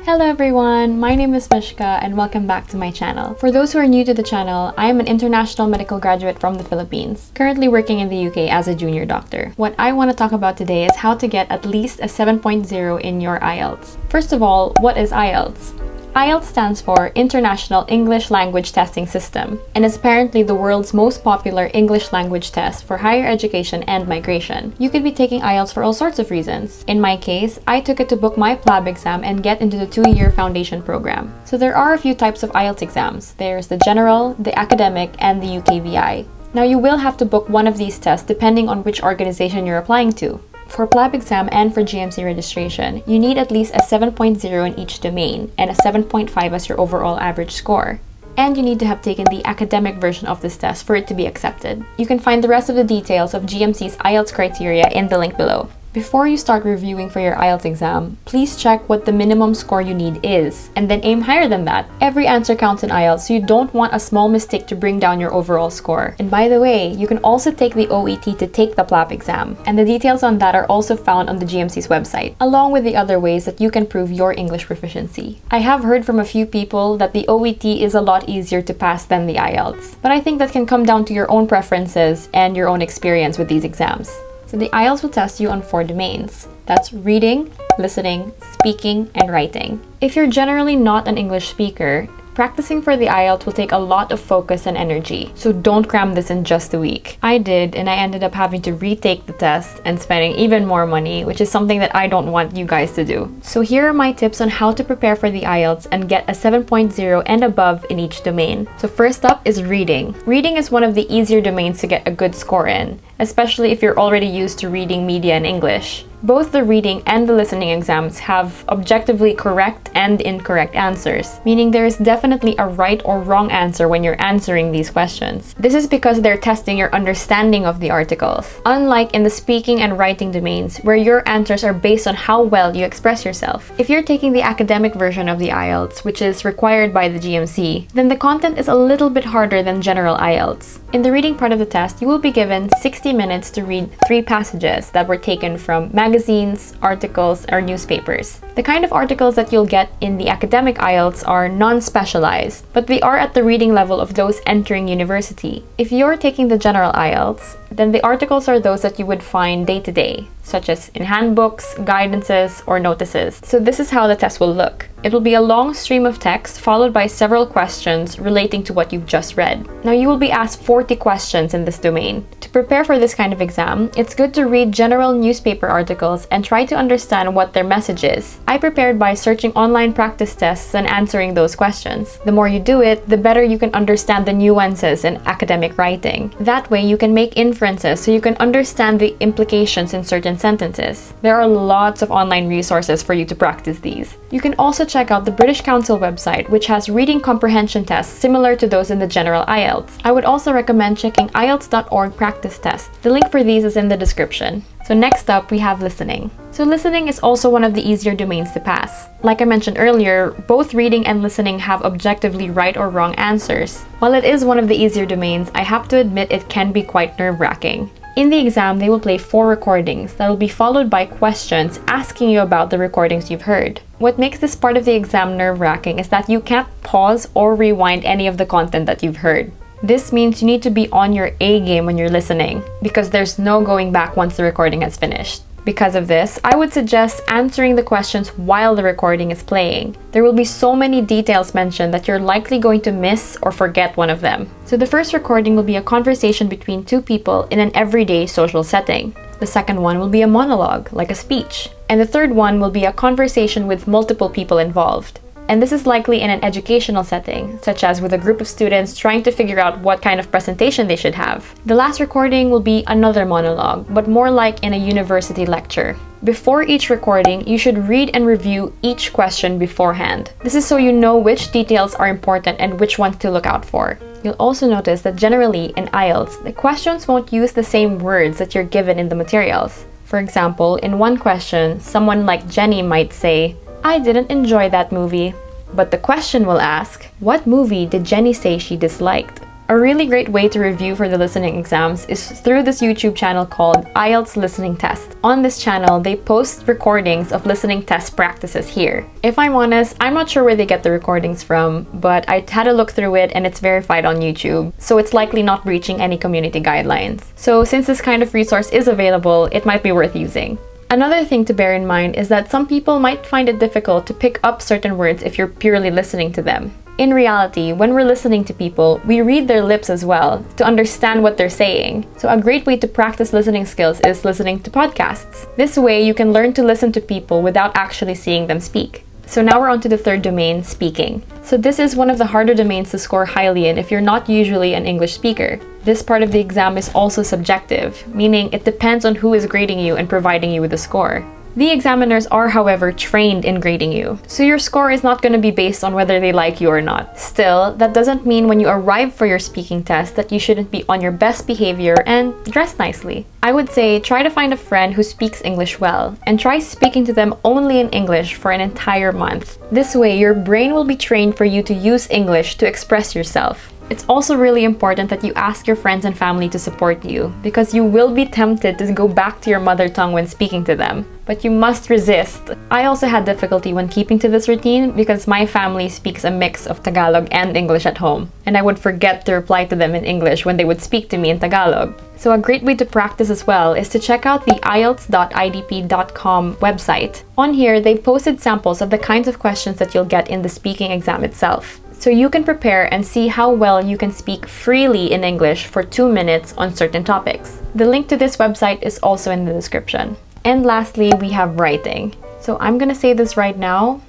Hello everyone, my name is Mischka and welcome back to my channel. For those who are new to the channel, I am an international medical graduate from the Philippines, currently working in the UK as a junior doctor. What I want to talk about today is how to get at least a 7.0 in your IELTS. First of all, what is IELTS? IELTS stands for International English Language Testing System and is apparently the world's most popular English language test for higher education and migration. You could be taking IELTS for all sorts of reasons. In my case, I took it to book my PLAB exam and get into the 2-year foundation program. So there are a few types of IELTS exams. There's the general, the academic, and the UKVI. Now you will have to book one of these tests depending on which organization you're applying to. For PLAB exam and for GMC registration, you need at least a 7.0 in each domain and a 7.5 as your overall average score. And you need to have taken the academic version of this test for it to be accepted. You can find the rest of the details of GMC's IELTS criteria in the link below. Before you start reviewing for your IELTS exam, please check what the minimum score you need is, and then aim higher than that. Every answer counts in IELTS, so you don't want a small mistake to bring down your overall score. And by the way, you can also take the OET to take the PLAB exam, and the details on that are also found on the GMC's website, along with the other ways that you can prove your English proficiency. I have heard from a few people that the OET is a lot easier to pass than the IELTS, but I think that can come down to your own preferences and your own experience with these exams. So the IELTS will test you on 4 domains. That's reading, listening, speaking, and writing. If you're generally not an English speaker, practicing for the IELTS will take a lot of focus and energy, so don't cram this in just a week. I did, and I ended up having to retake the test and spending even more money, which is something that I don't want you guys to do. So here are my tips on how to prepare for the IELTS and get a 7.0 and above in each domain. So first up is reading. Reading is one of the easier domains to get a good score in, especially if you're already used to reading media in English. Both the reading and the listening exams have objectively correct and incorrect answers, meaning there is definitely a right or wrong answer when you're answering these questions. This is because they're testing your understanding of the articles, unlike in the speaking and writing domains, where your answers are based on how well you express yourself. If you're taking the academic version of the IELTS, which is required by the GMC, then the content is a little bit harder than general IELTS. In the reading part of the test, you will be given 60 minutes to read 3 passages that were taken from magazines, articles, or newspapers. The kind of articles that you'll get in the academic IELTS are non-specialized, but they are at the reading level of those entering university. If you're taking the general IELTS, then the articles are those that you would find day to day, such as in handbooks, guidances, or notices. So this is how the test will look. It will be a long stream of text followed by several questions relating to what you've just read. Now you will be asked 40 questions in this domain. To prepare for this kind of exam, it's good to read general newspaper articles and try to understand what their message is. I prepared by searching online practice tests and answering those questions. The more you do it, the better you can understand the nuances in academic writing. That way you can make inferences so you can understand the implications in certain sentences. There are lots of online resources for you to practice these. You can also check out the British Council website, which has reading comprehension tests similar to those in the general IELTS. I would also recommend checking IELTS.org practice tests. The link for these is in the description. So next up, we have listening. So listening is also one of the easier domains to pass. Like I mentioned earlier, both reading and listening have objectively right or wrong answers. While it is one of the easier domains, I have to admit it can be quite nerve-wracking. In the exam, they will play 4 recordings that will be followed by questions asking you about the recordings you've heard. What makes this part of the exam nerve-wracking is that you can't pause or rewind any of the content that you've heard. This means you need to be on your A game when you're listening, because there's no going back once the recording has finished. Because of this, I would suggest answering the questions while the recording is playing. There will be so many details mentioned that you're likely going to miss or forget one of them. So the first recording will be a conversation between 2 people in an everyday social setting. The second one will be a monologue, like a speech. And the third one will be a conversation with multiple people involved. And this is likely in an educational setting, such as with a group of students trying to figure out what kind of presentation they should have. The last recording will be another monologue, but more like in a university lecture. Before each recording, you should read and review each question beforehand. This is so you know which details are important and which ones to look out for. You'll also notice that generally in IELTS, the questions won't use the same words that you're given in the materials. For example, in one question, someone like Jenny might say, "I didn't enjoy that movie." But the question will ask, what movie did Jenny say she disliked? A A really great way to review for the listening exams is through this YouTube channel called IELTS Listening Test. On this channel, they post recordings of listening test practices here. If I'm honest, I'm not sure where they get the recordings from, but I had a look through it and it's verified on YouTube, so it's likely not breaching any community guidelines. So since this kind of resource is available, it might be worth using. Another thing to bear in mind is that some people might find it difficult to pick up certain words if you're purely listening to them. In reality, when we're listening to people, we read their lips as well to understand what they're saying. So a great way to practice listening skills is listening to podcasts. This way, you can learn to listen to people without actually seeing them speak. So now we're on to the third domain, speaking. So this is one of the harder domains to score highly in if you're not usually an English speaker. This part of the exam is also subjective, meaning it depends on who is grading you and providing you with a score. The examiners are, however, trained in grading you, so your score is not going to be based on whether they like you or not. Still, that doesn't mean when you arrive for your speaking test that you shouldn't be on your best behavior and dress nicely. I would say try to find a friend who speaks English well, and try speaking to them only in English for an entire month. This way, your brain will be trained for you to use English to express yourself. It's also really important that you ask your friends and family to support you, because you will be tempted to go back to your mother tongue when speaking to them. But you must resist. I also had difficulty when keeping to this routine because my family speaks a mix of Tagalog and English at home, and I would forget to reply to them in English when they would speak to me in Tagalog. So a great way to practice as well is to check out the IELTS.idp.com website. On here, they've posted samples of the kinds of questions that you'll get in the speaking exam itself. So you can prepare and see how well you can speak freely in English for 2 minutes on certain topics. The link to this website is also in the description. And lastly, we have writing. So I'm gonna say this right now,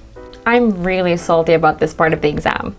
I'm really salty about this part of the exam.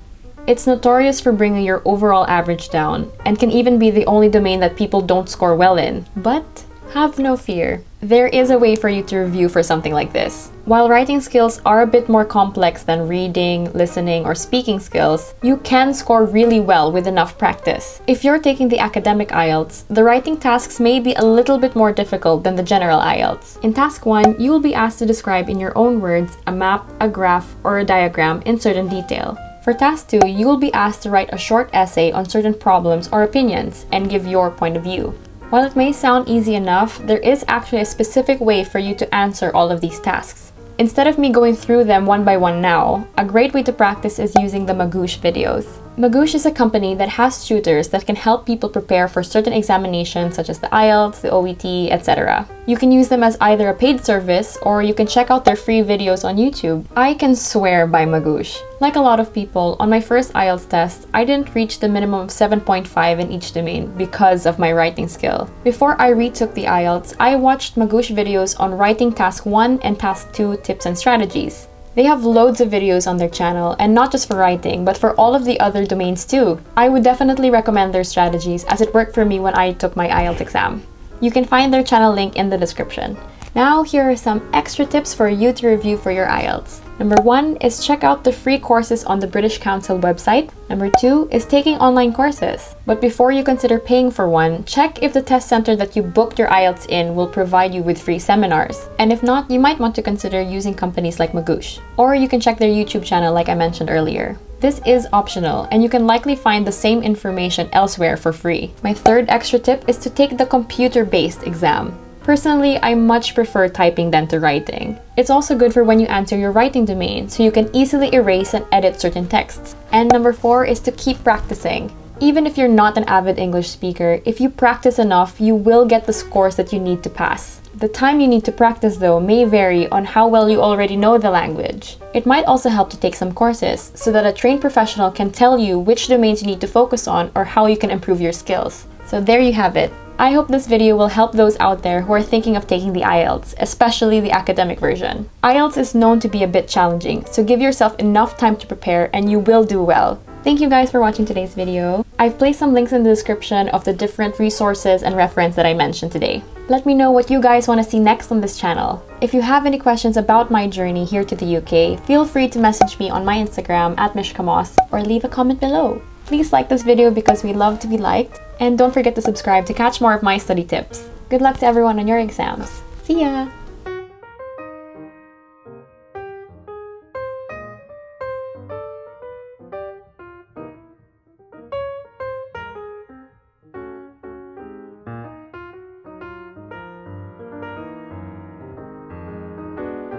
It's notorious for bringing your overall average down and can even be the only domain that people don't score well in. But have no fear. There is a way for you to review for something like this. While writing skills are a bit more complex than reading, listening, or speaking skills, you can score really well with enough practice. If you're taking the academic IELTS, the writing tasks may be a little bit more difficult than the general IELTS. In task 1, you will be asked to describe in your own words a map, a graph, or a diagram in certain detail. For task 2, you will be asked to write a short essay on certain problems or opinions and give your point of view. While it may sound easy enough, there is actually a specific way for you to answer all of these tasks. Instead of me going through them one by one now, a great way to practice is using the Magoosh videos. Magoosh is a company that has tutors that can help people prepare for certain examinations such as the IELTS, the OET, etc. You can use them as either a paid service or you can check out their free videos on YouTube. I can swear by Magoosh. Like a lot of people, on my first IELTS test, I didn't reach the minimum of 7.5 in each domain because of my writing skill. Before I retook the IELTS, I watched Magoosh videos on writing task 1 and task 2 tips and strategies. They have loads of videos on their channel, and not just for writing, but for all of the other domains too. I would definitely recommend their strategies as it worked for me when I took my IELTS exam. You can find their channel link in the description. Now, here are some extra tips for you to review for your IELTS. Number 1 is check out the free courses on the British Council website. Number 2 is taking online courses. But before you consider paying for one, check if the test center that you booked your IELTS in will provide you with free seminars. And if not, you might want to consider using companies like Magoosh. Or you can check their YouTube channel like I mentioned earlier. This is optional, and you can likely find the same information elsewhere for free. My third extra tip is to take the computer-based exam. Personally, I much prefer typing than to writing. It's also good for when you answer your writing domain, so you can easily erase and edit certain texts. And number 4 is to keep practicing. Even if you're not an avid English speaker, if you practice enough, you will get the scores that you need to pass. The time you need to practice, though, may vary on how well you already know the language. It might also help to take some courses, so that a trained professional can tell you which domains you need to focus on or how you can improve your skills. So there you have it. I hope this video will help those out there who are thinking of taking the IELTS, especially the academic version. IELTS is known to be a bit challenging, so give yourself enough time to prepare and you will do well. Thank you guys for watching today's video. I've placed some links in the description of the different resources and reference that I mentioned today. Let me know what you guys want to see next on this channel. If you have any questions about my journey here to the UK, feel free to message me on my Instagram @Mischka or leave a comment below. Please like this video because we love to be liked. And don't forget to subscribe to catch more of my study tips. Good luck to everyone on your exams. See ya!